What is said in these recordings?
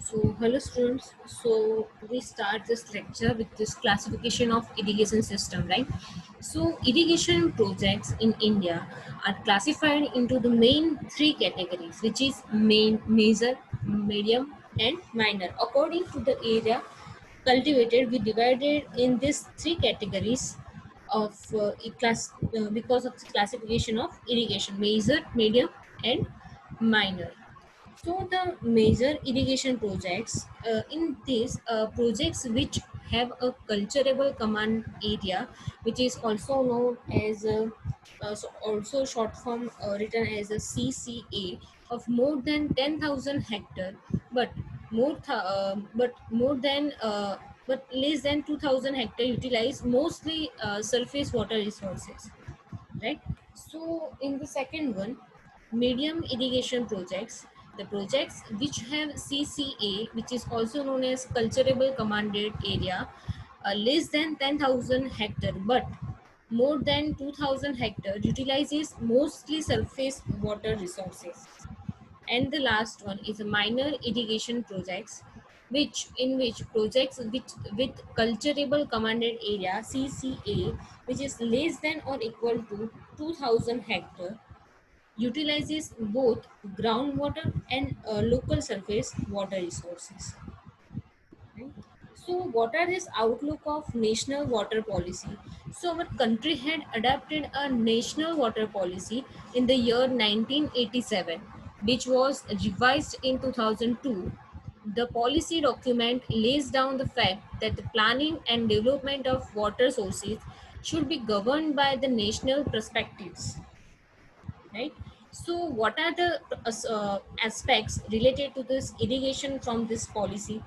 Hello students. We start this lecture with this classification of irrigation system, right? Irrigation projects in India are classified into the main three categories, which is main, major, medium, and minor. According to the area cultivated, we divided in these three categories of because of the classification of irrigation: major, medium, and minor. The major irrigation projects, in these projects which have a culturable command area, which is also known as also short form written as a CCA, of more than 10,000 hectare, but more than but less than 2,000 hectare utilize mostly surface water resources, right? In the second one, medium irrigation projects, the projects which have CCA, which is also known as culturable commanded area, less than 10,000 hectare, but more than 2,000 hectare, utilizes mostly surface water resources. And the last one is a minor irrigation projects, which projects which with culturable commanded area CCA, which is less than or equal to 2,000 hectare, utilizes both groundwater and local surface water resources, right? What are this outlook of national water policy? Our country had adopted a national water policy in the year 1987, which was revised in 2002. The policy document lays down the fact that the planning and development of water sources should be governed by the national perspectives, right? What are the aspects related to this irrigation from this policy?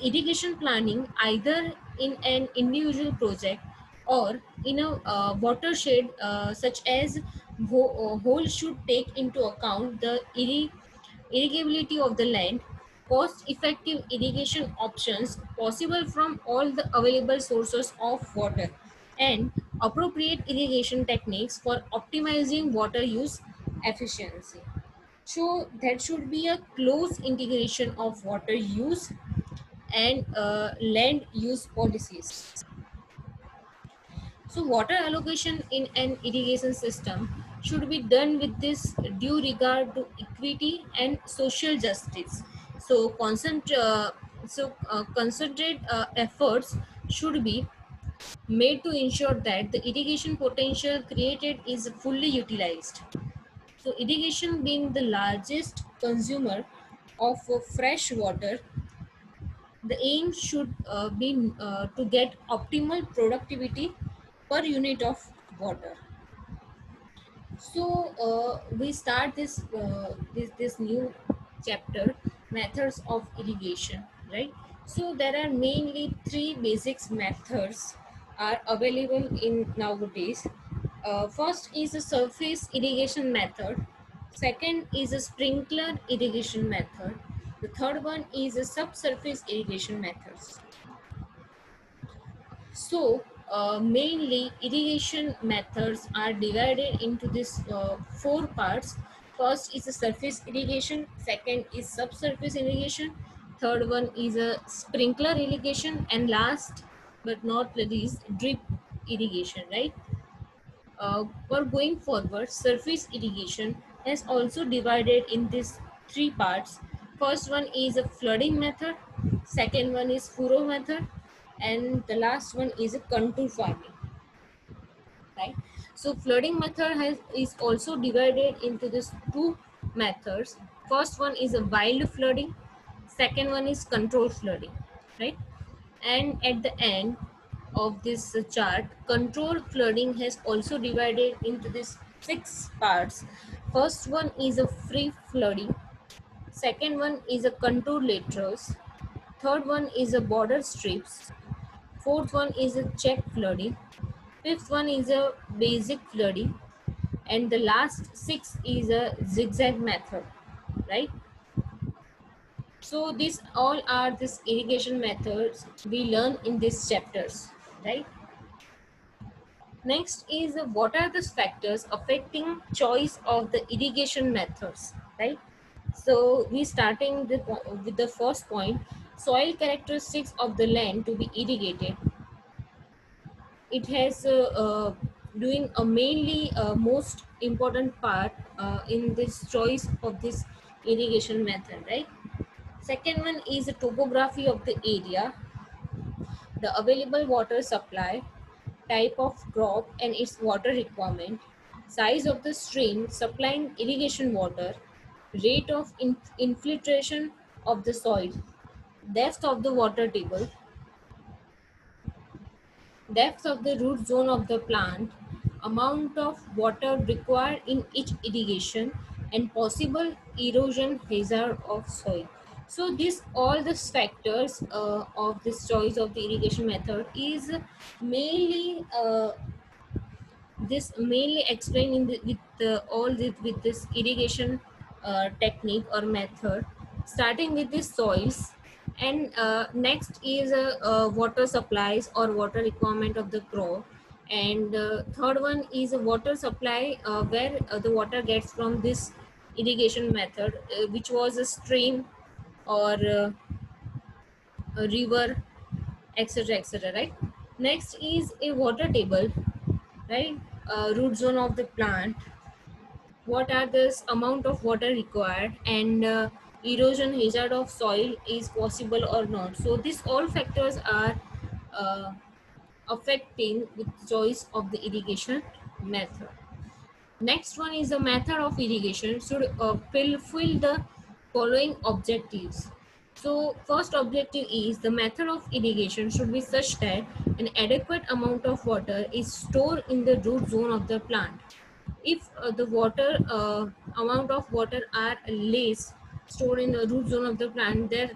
Irrigation planning, either in an individual project or in a watershed, such as whole, should take into account the irrigability of the land, cost effective irrigation options possible from all the available sources of water, and appropriate irrigation techniques for optimizing water use efficiency. So there should be a close integration of water use and land use policies. Water allocation in an irrigation system should be done with this due regard to equity and social justice. So, concentrate efforts should be made to ensure that the irrigation potential created is fully utilized. Irrigation being the largest consumer of fresh water, the aim should be to get optimal productivity per unit of water. We start this new chapter, methods of irrigation, right? There are mainly three basics methods are available in nowadays. First is a surface irrigation method. Second is a sprinkler irrigation method. The third one is a subsurface irrigation methods. Mainly irrigation methods are divided into these four parts. First is a surface irrigation, second is subsurface irrigation, third one is a sprinkler irrigation, and last but not least, drip irrigation, right? For going forward, surface irrigation is also divided in these three parts. First one is a flooding method, second one is furrow method, and the last one is a contour farming, right? Flooding method is also divided into these two methods. First one is a wild flooding, second one is controlled flooding, right? And at the end of this chart, controlled flooding has also divided into these six parts. First one is a free flooding, second one is a contour laterals, third one is a border strips, fourth one is a check flooding, fifth one is a basic flooding, and the last six is a zigzag method, right? These all are these irrigation methods we learn in these chapters, right? Next is what are the factors affecting choice of the irrigation methods, right? So we starting with the first point, soil characteristics of the land to be irrigated. It has doing a mainly most important part in this choice of this irrigation method, right? Second one is the topography of the area, the available water supply, type of crop and its water requirement, size of the stream supplying irrigation water, rate of infiltration of the soil, depth of the water table, depth of the root zone of the plant, amount of water required in each irrigation, and possible erosion hazard of soil. So this all these factors of this choice of the irrigation method is mainly this mainly explained in with this irrigation technique or method, starting with the soils, and next is water supplies or water requirement of the crop, and third one is a water supply where the water gets from this irrigation method, which was a stream or a river, etc., etc., right? Next is a water table, right? Root zone of the plant, what are this amount of water required, and erosion hazard of soil is possible or not. So these all factors are uh, affecting the choice of the irrigation method. Next one is the method of irrigation should fulfill the following objectives. So first objective is the method of irrigation should be such that an adequate amount of water is stored in the root zone of the plant. If the water amount of water are less stored in the root zone of the plant, there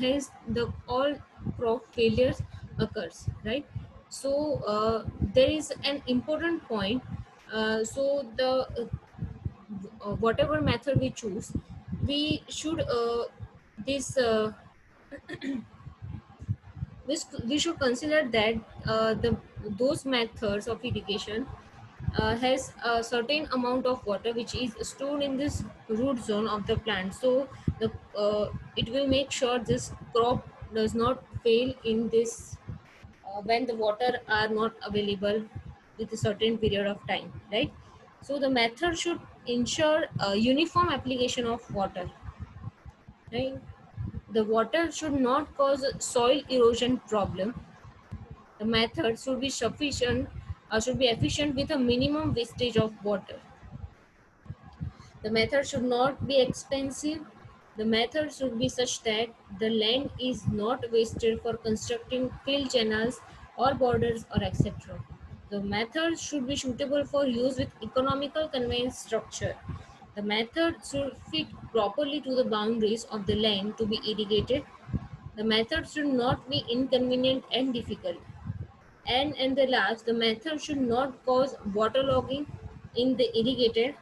hence the all crop failures occurs, right? So there is an important point. So the whatever method we choose, we should this we should consider that the those methods of irrigation has a certain amount of water which is stored in this root zone of the plant. So the it will make sure this crop does not fail in this when the water are not available with a certain period of time, right? So the method should ensure a uniform application of water, right? The water should not cause soil erosion problem. The method should be sufficient, should be efficient with a minimum wastage of water. The method should not be expensive. The method should be such that the land is not wasted for constructing fill channels or borders or etc. The method should be suitable for use with economical conveyance structure. The method should fit properly to the boundaries of the land to be irrigated. The method should not be inconvenient and difficult. And the last, the method should not cause waterlogging in the irrigated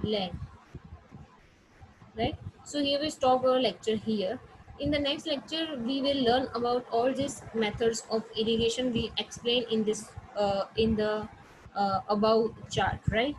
land, right? So here we stop our lecture here. In the next lecture we will learn about all these methods of irrigation we explain in this in the above chart, right?